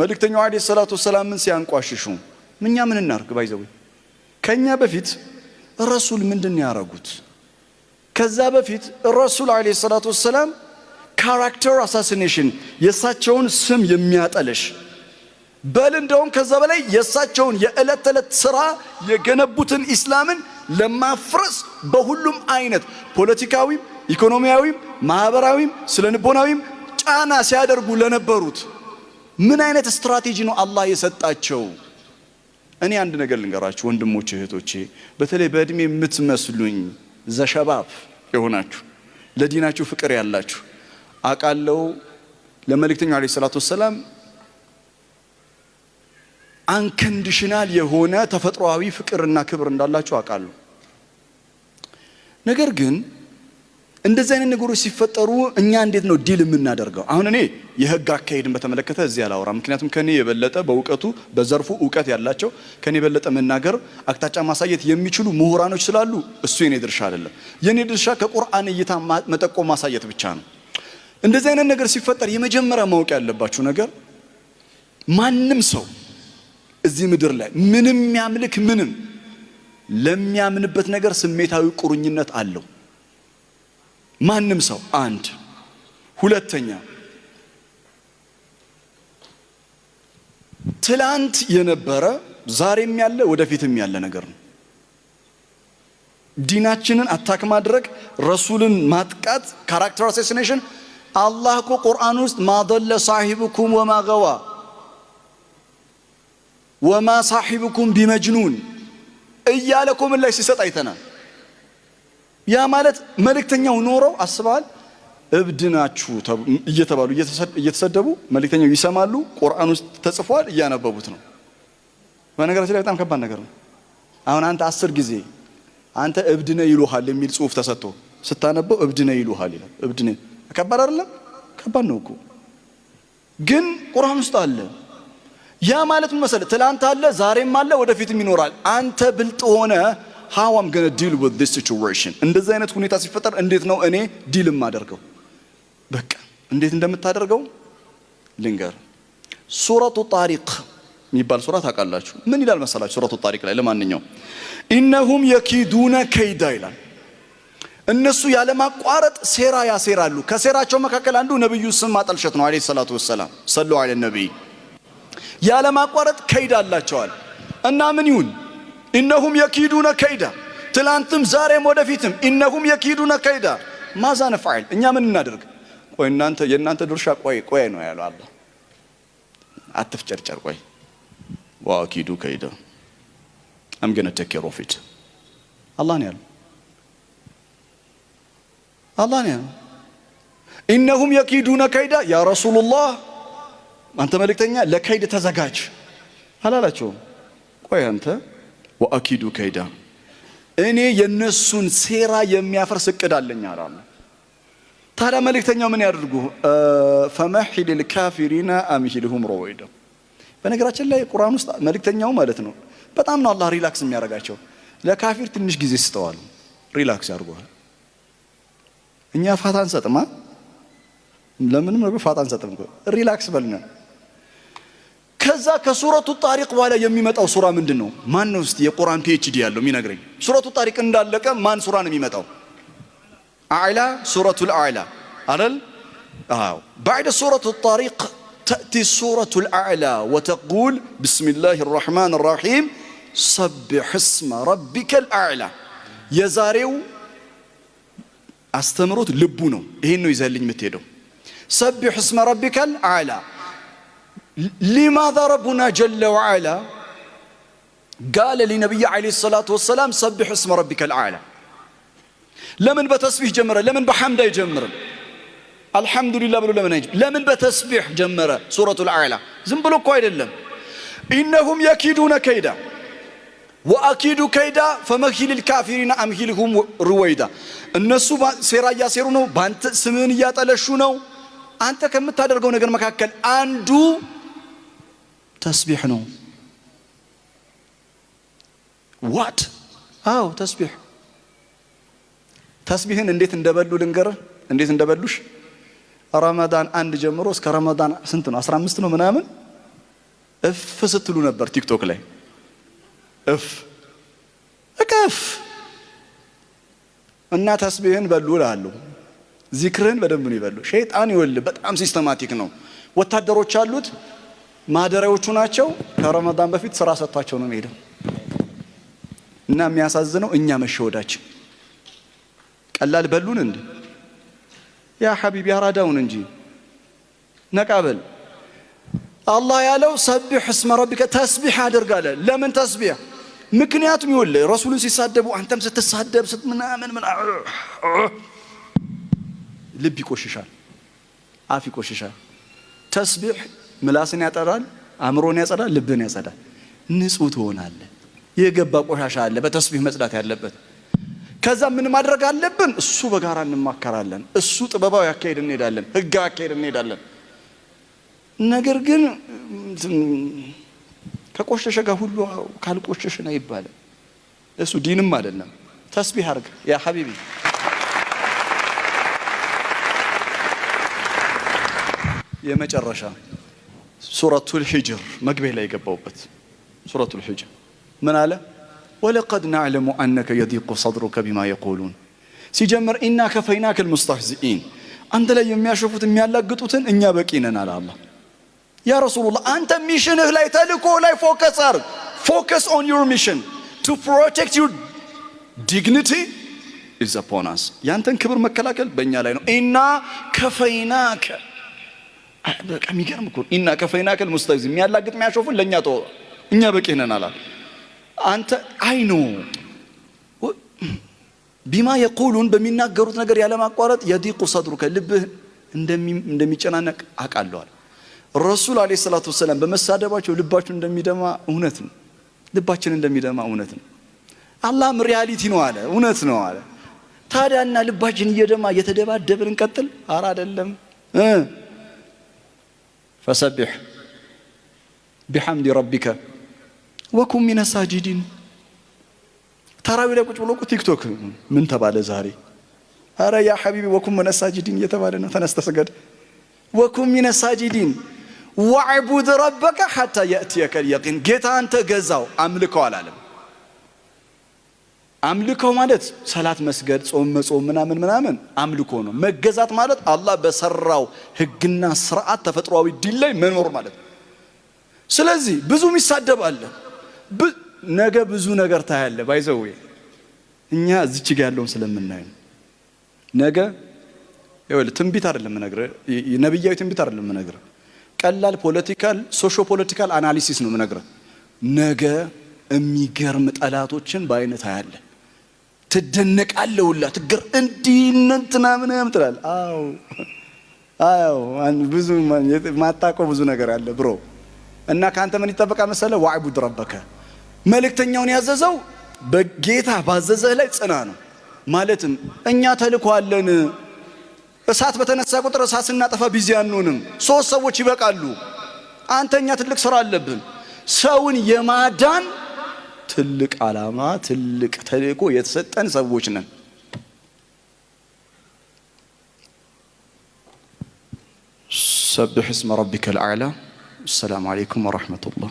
መልእክተኛው አለይሂ ሰላቱ ወሰላም ምን ሲያንቋሽሹ እኛ ምን እናርግ? ባይዘው ከኛ በፊት ረሱል ምንድን ያረጉት? ከዛ በፊት ረሱል አለይሂ ሰላቱ ወሰላም ካራክተር አሳሲኔሽን የሳቸውን ስም የሚያጠለሽ በል እንደውም ከዛ በላይ የሳቸውን የዕለት ተዕለት ስራ የገነቡትን ኢስላምን ለማፍረስ በሁሉም አይነት ፖለቲካዊም ኢኮኖሚያዊም ማህበራዊም ስለንቦናዊም ጫና ሲያደርጉ ለነበሩት ምን አይነት ስትራቴጂ ነው አላህ የሰጣቸው? እኔ አንድ ነገር ልንገራችሁ ወንድሞቼ እህቶቼ፣ በተለይ በእድሜ የምትመስሉኝ ዘሸባብ የሆናችሁ ለዲናችሁ ፍቅር ያላችሁ አቃለው ለመልእክተኛው አለይሂ ሰላቱ ወሰላም አንከንዲሽናል የሆነ ተፈጥሯዊ ፍቅርና ክብር እንዳላችሁ አቃለሁ። ነገር ግን እንደዚህ አይነት ነገሮች ሲፈጠሩ እኛ እንዴት ነው ዲል የምናደርገው? አሁን እኔ የህግ አካሄድን በተመለከተ እዚህ አላወራም። ምክንያቱም ከኔ የበለጠ በእውቀቱ በዘርፉ እውቀት ያላቸው ከኔ የበለጠ መናገር አቅጣጫ ማሳየት የሚችሉ ምሁራኖች ስላሉ እሱ የኔ ድርሻ አይደለም። የኔ ድርሻ ከቁርአን እይታ መጠቆም ማሳየት ብቻ ነው። እንደዚህ አይነት ነገር ሲፈጠር የመጀመሪያ ማወቅ ያለባችሁ ነገር ማንም ሰው እዚህ ምድር ላይ ምንም ያምልክ ምንም ለሚያምንበት ነገር ስሜታዊ ቁርኝነት አለው። ማንም ሰው አንድ ሁለተኛ ትላንት የነበረ ዛሬም ያለ ወደፊትም ያለ ነገር ነው። ዲናችንን አታክ ማድረግ ረሱልን ማጥቃት ካራክተር አሳሲኔሽን አላህ እኮ ቁርአን ውስጥ ማደለ ሳሂቡኩም ወማ ገዋ ወማ ሳሂቡኩም ቢመጅኑን እያለ እኮ ምን ላይ ሲሰጥ አይተናል። ያ ማለት መልእክተኛው ኖረው አስበዋል እብድ ናችሁ እየተባሉ እየተሰደቡ መልእክተኛው ይሰማሉ። ቁርአን ውስጥ ተጽፏል እያነበቡት ነው። በነገራችን ላይ በጣም ከባድ ነገር ነው። አሁን አንተ 10 ጊዜ አንተ እብድ ነህ ይሉሃል የሚል ጽሑፍ ተሰጥቶ ስታነበው እብድ ነህ ይሉሃል ይላል። እብድ ነህ ከባድ አይደለም? ከባድ ነው እኮ ግን ቁርአን ውስጥ አለ። ያ ማለት ምን መሰለህ ትላንት አለ ዛሬም አለ ወደፊትም ይኖራል። አንተ ብልጥ ሆነ how I'm going to deal with this situation እንደዚህ አይነት ሁኔታ ሲፈጠር እንዴት ነው እኔ ዲል ማደርገው? በቃ እንዴት እንደምታደርገው ልንገር። ሱረቱ ጣሪቅ የሚባል ሱራ ታውቃላችሁ? ምን ይላል መሰላችሁ ሱረቱ ጣሪቅ ላይ? ለማንኛውም ኢነሁም የኪዱነ ከይዳ ይላል። እነሱ ያለማቋረጥ ሴራ ያሴራሉ። ከሴራቸው መካከል አንዱ ነብዩ ስም ማጠልሸት ነው አለይሂ ሰላቱ ወሰላም። ሰለላሁ ዐለይሂ ነብይ ያለማቋረጥ ከይዳ አላቸዋል። እና ምን ይሁን ኢነሁም የኪዱነ ከይዳ ትላንትም ዛሬም ወደፊትም ኢነሁም የኪዱነ ከይዳ ማዛ ነፍዐል እኛ ምን እናደርግ? ቆይ እናንተ የእናንተ ድርሻ ቆይ ነው ያለው አላህ። አትፍጨርጨር ቆይ ወአኪዱ ከይዳ I'm going to take care of it አላህ ነው ያለው። አላህ ነው ያለው ኢነሁም የኪዱነ ከይዳ ያ ረሱላህ አንተ መልእክተኛ ለከይድ ተዘጋጅ አላላቸውም? ቆይ አንተ ወአኪዱ ከይዳ እኔ የነሱን ሴራ የሚያፈርስ እቅድ አለኝ አላለ። ታዲያ መልእክተኛው ምን ያደርጉ? ፈመሂል ካፊሪና አምሂልሁም ሩወይዳ። በነገራችን ላይ ቁርአን ውስጥ መልእክተኛው ማለት ነው በጣም ነው አላህ ሪላክስ የሚያደርጋቸው። ለካፊር ትንሽ ጊዜ ስተዋል ሪላክስ ያርጓል። እኛ ፋታ አንሰጥማ። ለምንም ነገር ፋታ አንሰጥም። ሪላክስ በልና ከዛ ከሱረቱ ጣሪቅ በኋላ የሚመጣው ሱራ ምንድነው? ማን ነው እስቲ የቁርአን ፒኤችዲ ያለው የሚነግረኝ? ሱረቱ ጣሪቅ እንዳለቀ ማን ሱራ ነው የሚመጣው? አዕላ ሱረቱል አዕላ አይደል? አዎ بعد سورة الطارق تأتي سورة الأعلى وتقول بسم الله الرحمن الرحيم سبح اسم ربك الأعلى የዛሬው አስተምሮት ልቡ ነው። ይሄን ነው ይዘልኝ የምትሄደው። سبح اسم ربك الأعلى لماذا ربنا جل وعلا قال لنبي عليه الصلاة والسلام سبح اسم ربك الأعلى؟ لمن بتسبيح جمرة؟ لمن بحمد جمرة؟ الحمد لله بلو لمن يجب لمن بتسبيح جمرة سورة الأعلى؟ زنبلو قويد اللهم إنهم يكيدون كيدا وأكيد كيدا فمهل الكافرين أمهلهم رويدا. الناس سيرا ياسرونو بانت سمنيات ألشونو أنت كم تدرجون أجر مكاكل أندو تسبيح نو what تسبيح تسبيحن انديت اندبلو لنجر انديت اندبلوش رمضان عند جمروس كرمضان سنتنا 15 ነው ምናምን እፍ ስትሉ ነበር ቲክቶክ ላይ እፍ እከፍ እና ተስቢህን በሉ እላለሁ። ዚክርህን በደንብ ነው ይበሉ። ሸይጣን ይወልህ በጣም ሲስተማቲክ ነው። ወታደሮች አሉት፣ ማደሪያዎቹ ናቸው። ከረመዳን በፊት ስራ ሰጥቷቸው ነው የሚሄደው። እና የሚያሳዝነው እኛ መሸወዳችን። ቀላል በሉን እንዴ ያ ሐቢቢ አራዳውን እንጂ ነቃበል። አላህ ያለው ሰቢሕ እስመ ረቢከ ተስቢሕ አድርጋለ። ለምን ተስቢሕ? ምክንያቱም ይኸውልህ ረሱሉን ሲሳደቡ አንተም ስትሳደብ ምናምን ልብ ይቆሽሻል፣ አፍ ይቆሽሻል። ተስቢሕ ምላስን ያጠራል፣ አእምሮን ያጸዳል፣ ልብን ያጸዳል። ንጹህ ትሆናለህ። የገባ ቆሻሻ አለ በተስቢሕ መጽዳት ያለበት። ከዛ ምን ማድረግ አለብን? እሱ በጋራ እንማከራለን። እሱ ጥበባዊ አካሄድ እንሄዳለን፣ ህጋዊ አካሄድ እንሄዳለን። ነገር ግን ከቆሸሸ ጋር ሁሉ ካልቆሸሽን አይባልም። እሱ ዲንም አይደለም። ተስቢሕ አድርግ ያ ሐቢቢ። የመጨረሻ ሱረቱል ሂጅር መግቢያ ላይ የገባውበት ሱረቱል ሂጅር ምን አለ? ወለቀድ ነዕለሙ አነከ የዲቁ ሰድሩከ ቢማ የቁሉን። ሲጀምር ኢና ከፈይናከል ሙስተህዚኢን፣ አንተ ላይ የሚያሸፉት የሚያላግጡትን እኛ በቂ ነን አለ አላህ። ያ ረሱሉላህ አንተ ሚሽንህ ላይ ተልእኮ ላይ ፎከስ አድርግ። ፎከስ ኦን ዩር ሚሽን ቱ ፕሮቴክት ዩር ዲግኒቲ ኢዝ አፖን አስ። ያንተን ክብር መከላከል በእኛ ላይ ነው። ኢና ከፈይናከ በቃ የሚገርም እኮ ኢና ከፈይናከል ሙስተህዚ፣ የሚያላግጥ የሚያሾፉን ለእኛ ተወ፣ እኛ በቂ ነን አላል። አንተ አይኖ ቢማ የቁሉን በሚናገሩት ነገር ያለማቋረጥ የዲቁ ሰድሩከ ልብህ እንደሚጨናነቅ አውቃለሁ። ረሱል አለይሂ ሰላቱ ወሰላም በመሳደባቸው ልባችሁ እንደሚደማ እውነት ነው። ልባችን እንደሚደማ እውነት ነው። አላህም ሪያሊቲ ነው አለ፣ እውነት ነው አለ። ታዲያና ልባችን እየደማ እየተደባደብን እንቀጥል? ኧረ አይደለም። ፈሰቢሕ ቢሐምዲ ረቢከ ወኩን ሚነ ሳጂዲን። ተራዊ ላይ ቁጭ ብሎ ቲክቶክ ምን ተባለ ዛሬ? አረ ያ ሐቢቢ ወኩን ሚነ ሳጂዲን እየተባለ ነው። ተነስተ ስገድ። ወኩን ሚነ ሳጂዲን ወዕቡድ ረበከ ሐታ የእትየከል የቂን። ጌታን ተገዛው፣ አምልከው አላለም። አምልከው ማለት ሰላት መስገድ፣ ጾም መጾም ምናምን አምልኮ ነው። መገዛት ማለት አላህ በሰራው ህግና ስርዓት ተፈጥሯዊ ዲን ላይ መኖር ማለት ነው። ስለዚህ ብዙ የሚሳደብ አለ፣ ነገ ብዙ ነገር ታያለ። ባይዘው እኛ እዚች ጋር ያለውን ስለምናየው ነገ ይኸውልህ ትንቢት አይደለም የምነግርህ፣ ነብያዊ ትንቢት አይደለም የምነግርህ፣ ቀላል ፖለቲካል ሶሾ ፖለቲካል አናሊሲስ ነው የምነግርህ። ነገ የሚገርም ጠላቶችን በአይነት አያለ፣ ትደነቃለህ ሁላ ትገር እንዲነንትና ምንም ትላለህ። አዎ ብዙ ማታውቀው ብዙ ነገር አለ ብሮ። እና ካንተ ምን ይጠበቃል መሰለ? ወዕቡድ ረበከ። መልእክተኛውን ያዘዘው በጌታ ባዘዘህ ላይ ጽና ነው። ማለትም እኛ ተልኳለን። እሳት በተነሳ ቁጥር እሳት ስናጠፋ ቢዚ አንሆንም። 3 ሰዎች ይበቃሉ። አንተኛ ትልቅ ስራ አለብን። ሰውን የማዳን ትልቅ ዓላማ ትልቅ ተልእኮ የተሰጠን ሰዎች ነን። ሰብሕ እስመ ረቢከል አዕላ። السلام عليكم ورحمة الله.